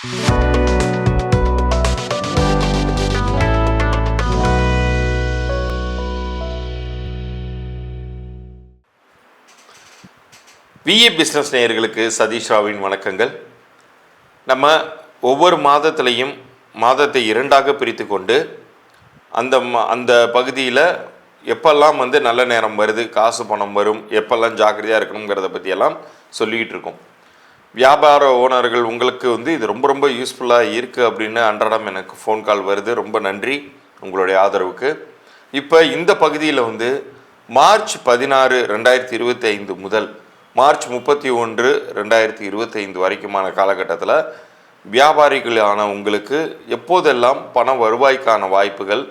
VA business நேயர்களுக்கு சதீஷ் ராவின் வணக்கங்கள். நம்ம ஒவ்வொரு மாதத்திலையும் மாதத்தை இரண்டாக பிரித்து கொண்டு அந்த பகுதியில் எப்பெல்லாம் நல்ல நேரம் வருது, காசு பணம் வரும், எப்பெல்லாம் ஜாக்கிரதையாக இருக்கணுங்கிறத பற்றியெல்லாம் சொல்லிக்கிட்டு இருக்கோம். வியாபார ஓனர்கள் உங்களுக்கு இது ரொம்ப ரொம்ப யூஸ்ஃபுல்லாக இருக்குது அப்படின்னு அன்றாடம் எனக்கு ஃபோன் கால் வருது. ரொம்ப நன்றி உங்களுடைய ஆதரவுக்கு. இப்போ இந்த பகுதியில் மார்ச் 16, 2025 முதல் மார்ச் 31, 2025 வரைக்குமான காலகட்டத்தில் வியாபாரிகளான உங்களுக்கு எப்போதெல்லாம் பண வருவாய்க்கான வாய்ப்புகள்,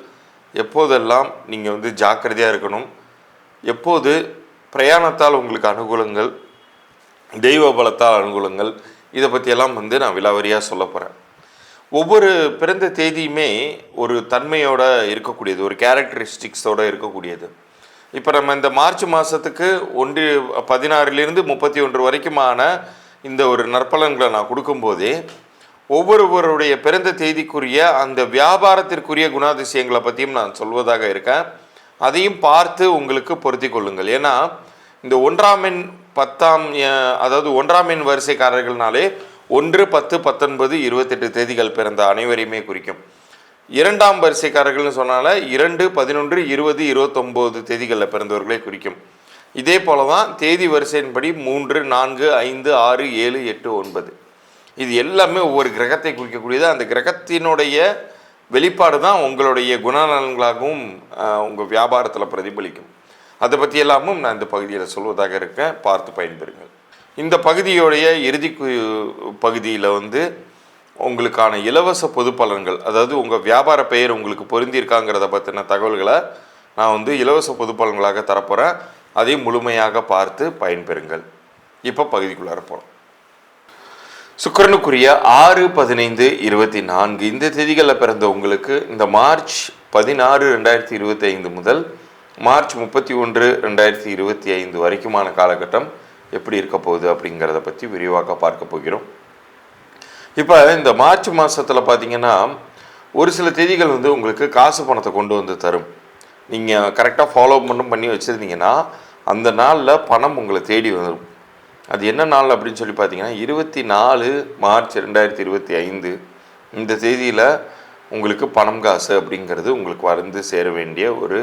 எப்போதெல்லாம் நீங்கள் ஜாக்கிரதையாக இருக்கணும், எப்போது பிரயாணத்தால் உங்களுக்கு அனுகூலங்கள், தெய்வ பலத்தால் அனுகூலங்கள், இதை பற்றியெல்லாம் நான் விலாவரியாக சொல்ல போகிறேன். ஒவ்வொரு பிறந்த தேதியுமே ஒரு தன்மையோடு இருக்கக்கூடியது, ஒரு கேரக்டரிஸ்டிக்ஸோடு இருக்கக்கூடியது. இப்போ நம்ம இந்த மார்ச் மாதத்துக்கு 16 31 வரைக்குமான இந்த ஒரு நற்பலன்களை நான் கொடுக்கும்போதே ஒவ்வொருவருடைய பிறந்த தேதிக்குரிய அந்த வியாபாரத்திற்குரிய குணாதிசயங்களை பற்றியும் நான் சொல்வதாக இருக்கேன். அதையும் பார்த்து உங்களுக்கு பொருத்தி கொள்ளுங்கள். ஏன்னா இந்த 1ஆம் எண் 10ஆம், அதாவது 1ஆம் எண் வரிசைக்காரர்கள்னாலே 1, 10, 19, 28 தேதிகள் பிறந்த அனைவரையுமே குறிக்கும். 2ஆம் வரிசைக்காரர்கள்னு சொன்னால 2, 11, 20, 29 தேதிகளில் பிறந்தவர்களே குறிக்கும். இதே போல தான் தேதி வரிசையின்படி 3, 4, 5, 6, 7, 8, 9 இது எல்லாமே ஒவ்வொரு கிரகத்தை குறிக்கக்கூடியது. அந்த கிரகத்தினுடைய வெளிப்பாடு தான் உங்களுடைய குணநலன்களாகவும் உங்கள் வியாபாரத்தில் பிரதிபலிக்கும். அதை பற்றி எல்லாமும் நான் இந்த பகுதியில் சொல்வதாக இருக்கேன். பார்த்து பயன்பெறுங்கள். இந்த பகுதியோடைய இறுதி பகுதியில் உங்களுக்கான இலவச பொது பலன்கள், அதாவது உங்கள் வியாபார பெயர் உங்களுக்கு பொருந்திருக்காங்கிறத பற்றின தகவல்களை நான் இலவச பொது பலன்களாக தரப்போகிறேன். அதையும் முழுமையாக பார்த்து பயன்பெறுங்கள். இப்போ பகுதிக்குள்ளார போகிறோம். சுக்கிரனுக்குரிய 6, 15, 24 இந்த தேதிகளில் பிறந்த உங்களுக்கு இந்த மார்ச் 16, 2025 முதல் மார்ச் 31, 2025 வரைக்குமான காலகட்டம் எப்படி இருக்க போகுது அப்படிங்கிறத பற்றி விரிவாக பார்க்க போகிறோம். இப்போ இந்த மார்ச் மாதத்தில் பார்த்தீங்கன்னா ஒரு சில தேதிகள் உங்களுக்கு காசு பணத்தை கொண்டு தரும். நீங்கள் கரெக்டாக ஃபாலோ பண்ணி வச்சுருந்தீங்கன்னா அந்த நாளில் பணம் உங்களை தேடி வரும். அது என்ன நாள் அப்படின்னு சொல்லி பார்த்தீங்கன்னா 24 மார்ச் 2025 இந்த தேதியில் உங்களுக்கு பணம் காசு அப்படிங்கிறது உங்களுக்கு சேர வேண்டிய ஒரு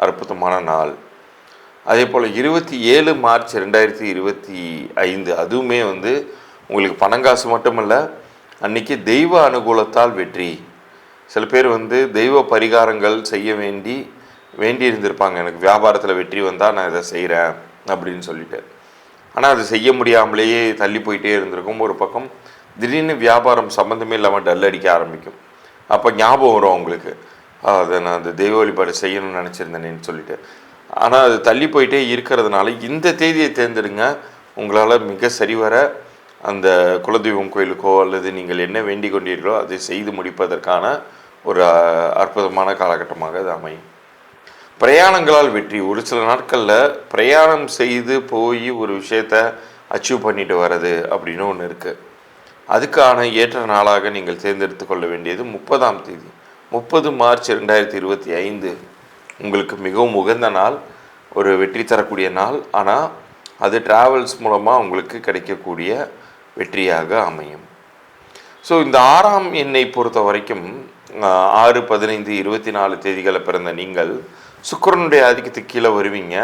அற்புதமான நாள். அதே போல் 27 மார்ச் 2025 அதுவுமே உங்களுக்கு பணங்காசு மட்டுமல்ல, அன்றைக்கி தெய்வ அனுகூலத்தால் வெற்றி. சில பேர் தெய்வ பரிகாரங்கள் செய்ய வேண்டி இருந்திருப்பாங்க. எனக்கு வியாபாரத்தில் வெற்றி வந்தால் நான் இதை செய்கிறேன் அப்படின்னு சொல்லிட்டு. ஆனால் அது செய்ய முடியாமலேயே தள்ளி போயிட்டே இருந்திருக்கும். ஒரு பக்கம் திடீர்னு வியாபாரம் சம்மந்தமே இல்லாமல் டல் அடிக்க ஆரம்பிக்கும். அப்போ ஞாபகம் வரும் அவங்களுக்கு, அதை நான் அந்த தெய்வ வழிபாடு செய்யணும்னு நினச்சிருந்தேனேன்னு சொல்லிட்டு. ஆனால் அது தள்ளி போயிட்டே இருக்கிறதுனால இந்த தேதியை தேர்ந்தெடுங்க. உங்களால் மிக சரிவர அந்த குலதெய்வம் கோயிலுக்கோ அல்லது நீங்கள் என்ன வேண்டிக் கொண்டீர்களோ அதை செய்து முடிப்பதற்கான ஒரு அற்புதமான காலகட்டமாக அது அமையும். பிரயாணங்களால் வெற்றி. ஒரு சில நாட்களில் பிரயாணம் செய்து போய் ஒரு விஷயத்தை அச்சீவ் பண்ணிட்டு வர்றது அப்படின்னு ஒன்று இருக்குது. அதுக்கான ஏற்ற நாளாக நீங்கள் தேர்ந்தெடுத்து கொள்ள வேண்டியது 30ஆம் தேதி 30 மார்ச் 2025 உங்களுக்கு மிகவும் உகந்த நாள், ஒரு வெற்றி தரக்கூடிய நாள். ஆனால் அது டிராவல்ஸ் மூலமாக உங்களுக்கு கிடைக்கக்கூடிய வெற்றியாக அமையும். ஸோ இந்த 6ஆம் எண்ணை பொறுத்த வரைக்கும் 6, 15, 24 தேதிகளை பிறந்த நீங்கள் சுக்கிரனுடைய ஆதிக்கத்துக்கு கீழே வருவீங்க.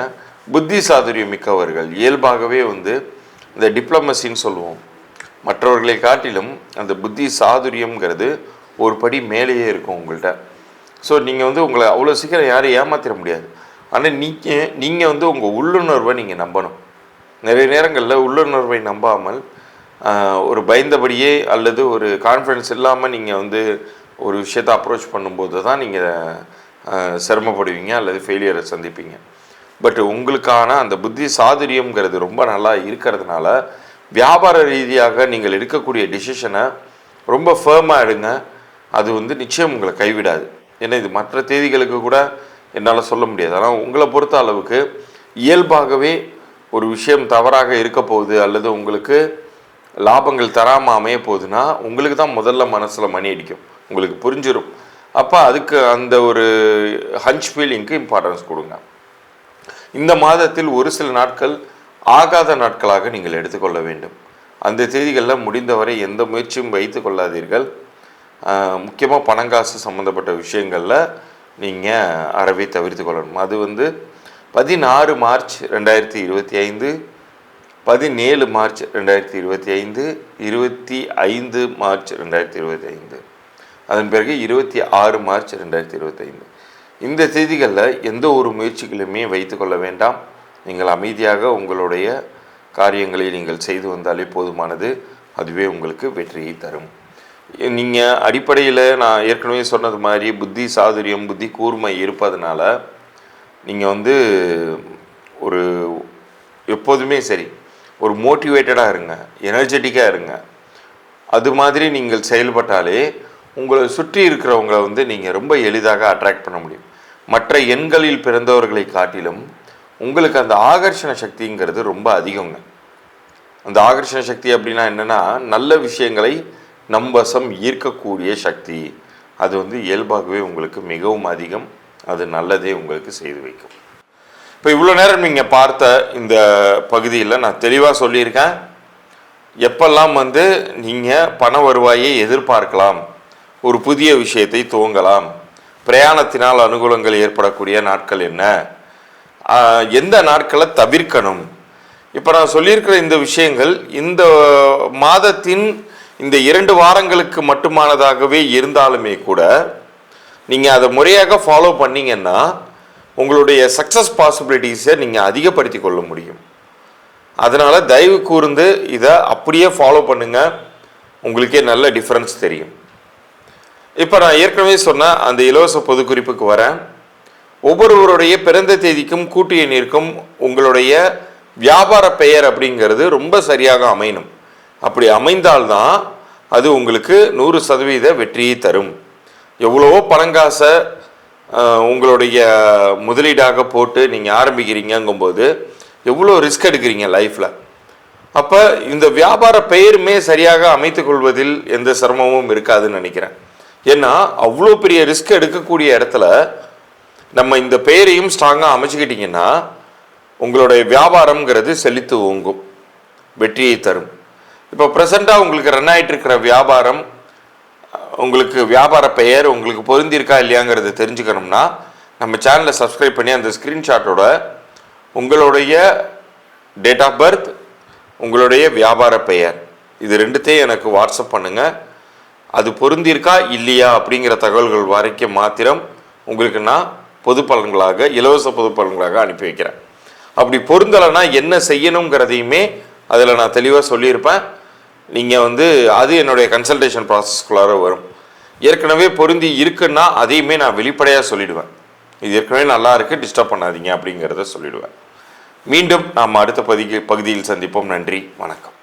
புத்தி சாதுரியம் மிக்கவர்கள். இயல்பாகவே இந்த டிப்ளமசின்னு சொல்லுவோம், மற்றவர்களை காட்டிலும் அந்த புத்தி சாதுரியம்ங்கிறது ஒரு படி மேலேயே இருக்கும் உங்கள்கிட்ட. ஸோ நீங்கள் உங்களை அவ்வளோ சீக்கிரம் யாரையும் ஏமாற்றிட முடியாது. ஆனால் நீங்கள் உங்கள் உள்ளுணர்வை நீங்கள் நம்பணும். நிறைய நேரங்களில் உள்ளுணர்வை நம்பாமல் ஒரு பயந்தபடியே அல்லது ஒரு கான்ஃபிடன்ஸ் இல்லாமல் நீங்கள் ஒரு விஷயத்தை அப்ரோச் பண்ணும்போது தான் நீங்கள் சிரமப்படுவீங்க அல்லது ஃபெயிலியரை சந்திப்பீங்க. பட் உங்களுக்கான அந்த புத்தி சாதுரியம்ங்கிறது ரொம்ப நல்லா இருக்கிறதுனால வியாபார ரீதியாக நீங்கள் எடுக்கக்கூடிய டிசிஷனை ரொம்ப ஃபேர்மாக எடுங்க. அது நிச்சயம் உங்களை கைவிடாது. ஏன்னா இது மற்ற தேதிகளுக்கு கூட என்னால் சொல்ல முடியாது. ஆனால் உங்களை பொறுத்த அளவுக்கு இயல்பாகவே ஒரு விஷயம் தவறாக இருக்க போகுது அல்லது உங்களுக்கு லாபங்கள் தராமல் அமைய போகுதுன்னா உங்களுக்கு தான் முதல்ல மனசில் மணி அடிக்கும், உங்களுக்கு புரிஞ்சிடும். அப்போ அதுக்கு அந்த ஒரு ஹஞ்ச் ஃபீலிங்க்கு இம்பார்ட்டன்ஸ் கொடுங்க. இந்த மாதத்தில் ஒரு சில நாட்கள் ஆகாத நாட்களாக நீங்கள் எடுத்துக்கொள்ள வேண்டும். அந்த தேதிகளில் முடிந்தவரை எந்த முயற்சியும் வைத்து கொள்ளாதீர்கள். முக்கியமாக பணங்காசு சம்மந்தப்பட்ட விஷயங்களில் நீங்கள் அறவே தவிர்த்து கொள்ளணும். அது 16 மார்ச் 2025, 17 மார்ச் 2025, 25 மார்ச் 2025, அதன் பிறகு 26 மார்ச் 2025. இந்த தேதிகளில் எந்த ஒரு முயற்சிகளுமே வைத்து கொள்ள வேண்டாம். நீங்கள் அமைதியாக உங்களுடைய காரியங்களை நீங்கள் செய்து வந்தாலே போதுமானது. அதுவே உங்களுக்கு வெற்றியை தரும். நீங்கள் அடிப்படையில் நான் ஏற்கனவே சொன்னது மாதிரி புத்தி சாதுரியம், புத்தி கூர்மை இருப்பதனால நீங்கள் ஒரு எப்போதுமே சரி ஒரு மோட்டிவேட்டடாக இருங்க, எனர்ஜெட்டிக்காக இருங்க. அது மாதிரி நீங்கள் செயல்பட்டாலே உங்களை சுற்றி இருக்கிறவங்களை நீங்கள் ரொம்ப எளிதாக அட்ராக்ட் பண்ண முடியும். மற்ற எண்களில் பிறந்தவர்களை காட்டிலும் உங்களுக்கு அந்த ஆகர்ஷண சக்திங்கிறது ரொம்ப அதிகங்க. அந்த ஆகர்ஷண சக்தி அப்படின்னா என்னென்னா, நல்ல விஷயங்களை நம்பசம் ஈர்க்கக்கூடிய சக்தி. அது இயல்பாகவே உங்களுக்கு மிகவும் அதிகம். அது நல்லதே உங்களுக்கு செய்து வைக்கும். இப்போ இவ்வளோ நேரம் நீங்கள் பார்த்த இந்த பகுதியில் நான் தெளிவாக சொல்லியிருக்கேன். எப்பெல்லாம் நீங்கள் பண வருவாயை எதிர்பார்க்கலாம், ஒரு புதிய விஷயத்தை துவங்கலாம், பிரயாணத்தினால் அனுகூலங்கள் ஏற்படக்கூடிய நாட்கள் என்ன, எந்த நாட்களை தவிர்க்கணும். இப்போ நான் சொல்லியிருக்கிற இந்த விஷயங்கள் இந்த மாதத்தின் இந்த 2 வாரங்களுக்கு மட்டுமானதாகவே இருந்தாலுமே கூட நீங்கள் அதை முறையாக ஃபாலோ பண்ணிங்கன்னா உங்களுடைய சக்ஸஸ் பாசிபிலிட்டிஸை நீங்கள் அதிகப்படுத்தி கொள்ள முடியும். அதனால் தயவு கூர்ந்து இதை அப்படியே ஃபாலோ பண்ணுங்கள், உங்களுக்கே நல்ல டிஃப்ரென்ஸ் தெரியும். இப்போ நான் ஏற்கனவே சொன்ன அந்த இலவச பொது குறிப்புக்கு வரேன். ஒவ்வொருவருடைய பிறந்த தேதிக்கும் கூட்டு எண்ணிற்கும் உங்களுடைய வியாபார பெயர் அப்படிங்கிறது ரொம்ப சரியாக அமையணும். அப்படி அமைந்தால்தான் அது உங்களுக்கு 100% வெற்றியை தரும். எவ்வளவோ பணங்காசை உங்களுடைய முதலீடாக போட்டு நீங்கள் ஆரம்பிக்கிறீங்கும்போது எவ்வளோ ரிஸ்க் எடுக்கிறீங்க லைஃப்பில். அப்போ இந்த வியாபார பெயருமே சரியாக அமைத்து கொள்வதில் எந்த சிரமமும் இருக்காதுன்னு நினைக்கிறேன். ஏன்னா அவ்வளோ பெரிய ரிஸ்க் எடுக்கக்கூடிய இடத்துல நம்ம இந்த பெயரையும் ஸ்ட்ராங்காக அமைச்சுக்கிட்டிங்கன்னா உங்களுடைய வியாபாரம்ங்கிறது செழித்து ஓங்கும், வெற்றியை தரும். இப்போ ப்ரெசண்ட்டாக உங்களுக்கு ரன் ஆகிட்டு இருக்கிற வியாபாரம், உங்களுக்கு வியாபார பெயர் உங்களுக்கு பொருந்திருக்கா இல்லையாங்கிறத தெரிஞ்சுக்கணும்னா நம்ம சேனலை சப்ஸ்கிரைப் பண்ணி அந்த ஸ்க்ரீன்ஷாட்டோட உங்களுடைய டேட் ஆஃப் பர்த், உங்களுடைய வியாபார பெயர், இது 2த்தையும் எனக்கு வாட்ஸ்அப் பண்ணுங்கள். அது பொருந்திருக்கா இல்லையா அப்படிங்கிற தகவல்கள் வரைக்கும் மாத்திரம் உங்களுக்கு நான் பொது பலன்களாக, இலவச பொது பலன்களாக அனுப்பி வைக்கிறேன். அப்படி பொருந்தலைன்னா என்ன செய்யணுங்கிறதையுமே அதில் நான் தெளிவாக சொல்லியிருப்பேன். நீங்கள் அது என்னுடைய கன்சல்டேஷன் ப்ராசஸ்குள்ளார வரும். ஏற்கனவே பொருந்தி இருக்குன்னா அதையுமே நான் வெளிப்படையாக சொல்லிவிடுவேன். இது ஏற்கனவே நல்லா இருக்குது, டிஸ்டர்ப் பண்ணாதீங்க அப்படிங்கிறத சொல்லிவிடுவேன். மீண்டும் நாம் அடுத்த பகுதியில் சந்திப்போம். நன்றி, வணக்கம்.